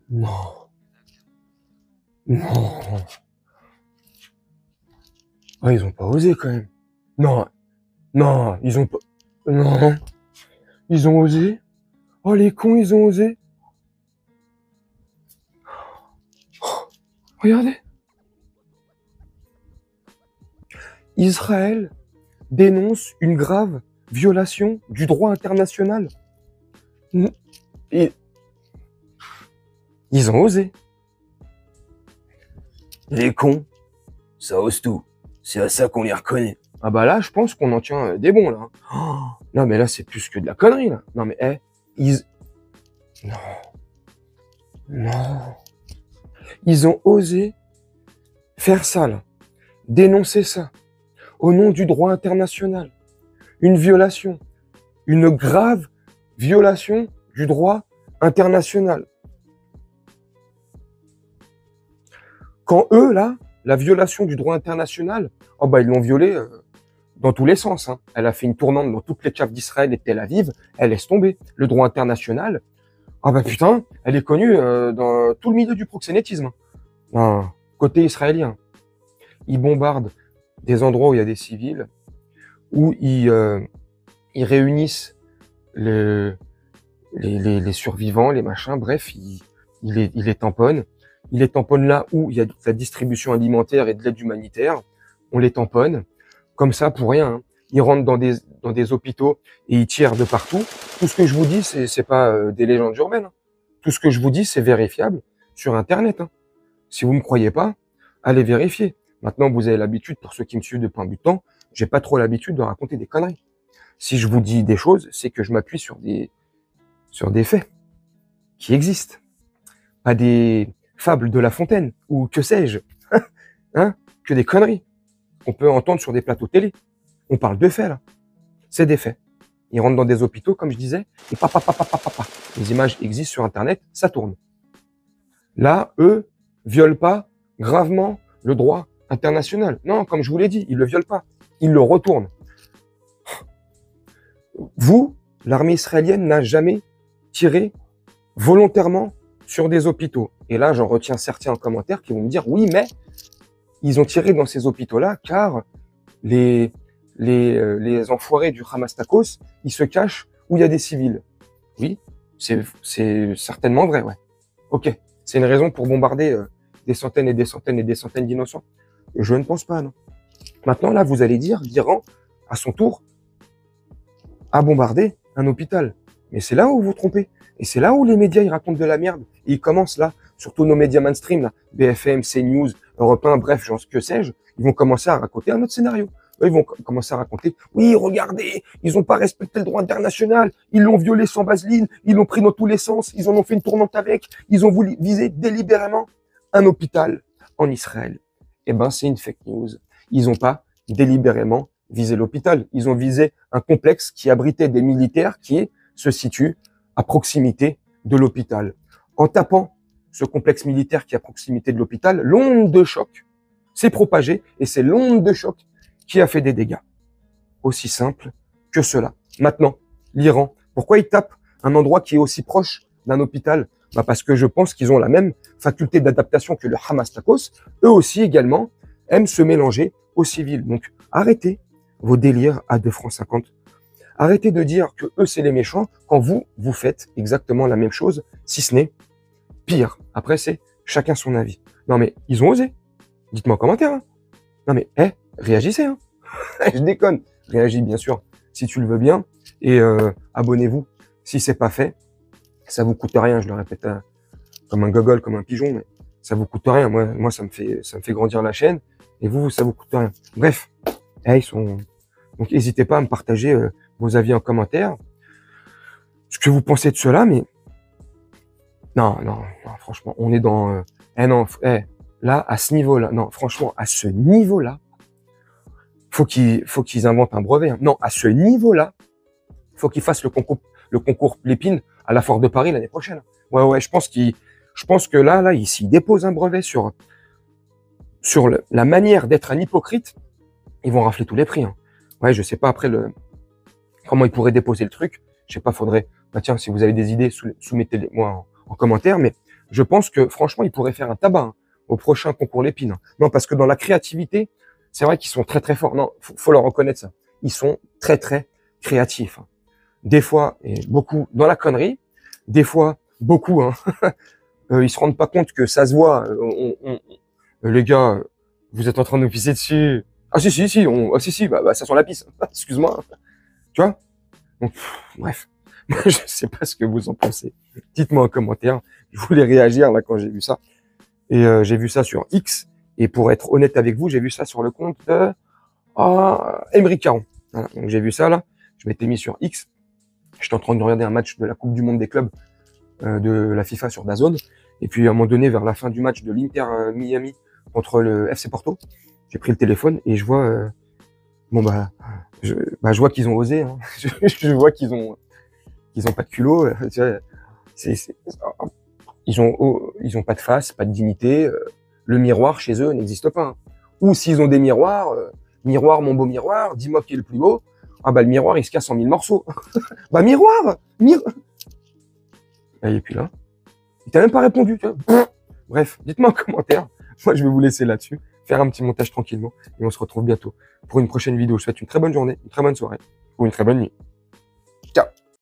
Non. Non. Ah, ils ont pas osé quand même. Non. Non, ils ont pas. Non. Ils ont osé. Oh, les cons, ils ont osé. Regardez. Israël dénonce une grave violation du droit international. Et ils ont osé. Les cons, ça ose tout. C'est à ça qu'on les reconnaît. Ah bah là, je pense qu'on en tient des bons, là. Oh, non, mais là, c'est plus que de la connerie, là. Non, mais, ils... Non. Non. Ils ont osé faire ça, là. Dénoncer ça. Au nom du droit international. Une violation. Une grave violation du droit international. Quand eux, là, la violation du droit international, oh bah ils l'ont violée dans tous les sens. Hein. Elle a fait une tournante dans toutes les caves d'Israël et de Tel Aviv. Elle laisse tomber. Le droit international, ah bah putain, elle est connue dans tout le milieu du proxénétisme. Hein. Côté israélien. Ils bombardent des endroits où il y a des civils, où ils réunissent les survivants, les machins, bref, ils les tamponnent. Ils les tamponnent là où il y a de la distribution alimentaire et de l'aide humanitaire. On les tamponne. Comme ça, pour rien. Hein. Ils rentrent dans des hôpitaux et ils tirent de partout. Tout ce que je vous dis, c'est pas des légendes urbaines. Hein. Tout ce que je vous dis, c'est vérifiable sur Internet. Hein. Si vous me croyez pas, allez vérifier. Maintenant, vous avez l'habitude, pour ceux qui me suivent depuis un bout de temps, j'ai pas trop l'habitude de raconter des conneries. Si je vous dis des choses, c'est que je m'appuie sur des faits qui existent. Pas des fables de La Fontaine, ou que sais-je, hein, que des conneries qu'on peut entendre sur des plateaux télé. On parle de faits, là. C'est des faits. Ils rentrent dans des hôpitaux, comme je disais, et papa. Les images existent sur Internet, ça tourne. Là, eux, violent pas gravement le droit international. Non, comme je vous l'ai dit, ils le violent pas. Ils le retournent. Vous, l'armée israélienne n'a jamais tiré volontairement sur des hôpitaux. Et là, j'en retiens certains en commentaire qui vont me dire, oui, mais ils ont tiré dans ces hôpitaux-là car les enfoirés du Hamas Takos, ils se cachent où il y a des civils. Oui, c'est certainement vrai, ouais. Ok, c'est une raison pour bombarder des centaines et des centaines et des centaines d'innocents. Je ne pense pas, non. Maintenant, là, vous allez dire, l'Iran, à son tour, a bombardé un hôpital. Mais c'est là où vous vous trompez. Et c'est là où les médias, ils racontent de la merde. Et ils commencent là, surtout nos médias mainstream, là, BFM, CNews, Europe 1, bref, genre, que sais-je, ils vont commencer à raconter un autre scénario. Eux, ils vont commencer à raconter, oui, regardez, ils n'ont pas respecté le droit international, ils l'ont violé sans vaseline, ils l'ont pris dans tous les sens, ils en ont fait une tournante avec, ils ont voulu viser délibérément un hôpital en Israël. Eh ben, c'est une fake news. Ils n'ont pas délibérément visé l'hôpital. Ils ont visé un complexe qui abritait des militaires qui se situe à proximité de l'hôpital. En tapant ce complexe militaire qui est à proximité de l'hôpital, l'onde de choc s'est propagée et c'est l'onde de choc qui a fait des dégâts. Aussi simple que cela. Maintenant, l'Iran, pourquoi ils tapent un endroit qui est aussi proche d'un hôpital? Bah parce que je pense qu'ils ont la même faculté d'adaptation que le Hamas Takos. Eux aussi également aiment se mélanger aux civils. Donc arrêtez vos délires à 2 francs 50. Arrêtez de dire que eux c'est les méchants quand vous faites exactement la même chose, si ce n'est pire. Après c'est chacun son avis. Non mais ils ont osé. Dites-moi en commentaire. Hein. Non mais réagissez. Hein. Je déconne. Réagis bien sûr si tu le veux bien et abonnez-vous si c'est pas fait. Ça vous coûte rien, je le répète comme un gogol, comme un pigeon, mais ça vous coûte rien. Moi ça me fait grandir la chaîne et vous ça vous coûte rien. Bref, ils sont donc n'hésitez pas à me partager vos avis en commentaire, ce que vous pensez de cela, mais non, franchement, on est dans là à ce niveau-là, non, franchement, à ce niveau-là, faut qu'ils inventent un brevet. Hein. Non, à ce niveau-là, faut qu'ils fassent le concours Lépine à la Foire de Paris l'année prochaine. Ouais, je pense que là, s'ils déposent un brevet sur la manière d'être un hypocrite, ils vont rafler tous les prix. Hein. Ouais, je sais pas après comment ils pourraient déposer le truc. Je sais pas, faudrait. Bah tiens, si vous avez des idées, soumettez-les moi en commentaire. Mais Je pense que, franchement, ils pourraient faire un tabac hein, au prochain concours Lépine. Non, parce que dans la créativité, c'est vrai qu'ils sont très, très forts. Non, faut leur reconnaître ça. Ils sont très, très créatifs. Hein. Des fois, et beaucoup dans la connerie. Des fois, beaucoup. Hein. Ils se rendent pas compte que ça se voit. Les gars, vous êtes en train de nous pisser dessus. Ah si, si, si, bah, ça sent la pisse. Excuse-moi. Tu vois? Donc, bref. Je sais pas ce que vous en pensez. Dites-moi en commentaire. Je voulais réagir là quand j'ai vu ça. Et j'ai vu ça sur X. Et pour être honnête avec vous, j'ai vu ça sur le compte de Emery Caron. Voilà. Donc j'ai vu ça là. Je m'étais mis sur X. J'étais en train de regarder un match de la Coupe du Monde des clubs de la FIFA sur DAZN. Et puis à un moment donné, vers la fin du match de l'Inter Miami contre le FC Porto, j'ai pris le téléphone et je vois je vois qu'ils ont osé. Hein. Je vois qu'ils ont pas de culot. Tu vois, ils ont pas de face, pas de dignité. Le miroir chez eux n'existe pas. Hein. Ou s'ils ont des miroirs, miroir mon beau miroir, dis-moi qui est le plus beau. Ah bah le miroir il se casse en 1000 morceaux. Bah miroir. Et puis là, il t'a même pas répondu. Tu vois. Bref, dites-moi en commentaire. Moi je vais vous laisser là-dessus, faire un petit montage tranquillement et on se retrouve bientôt pour une prochaine vidéo. Je vous souhaite une très bonne journée, une très bonne soirée ou une très bonne nuit.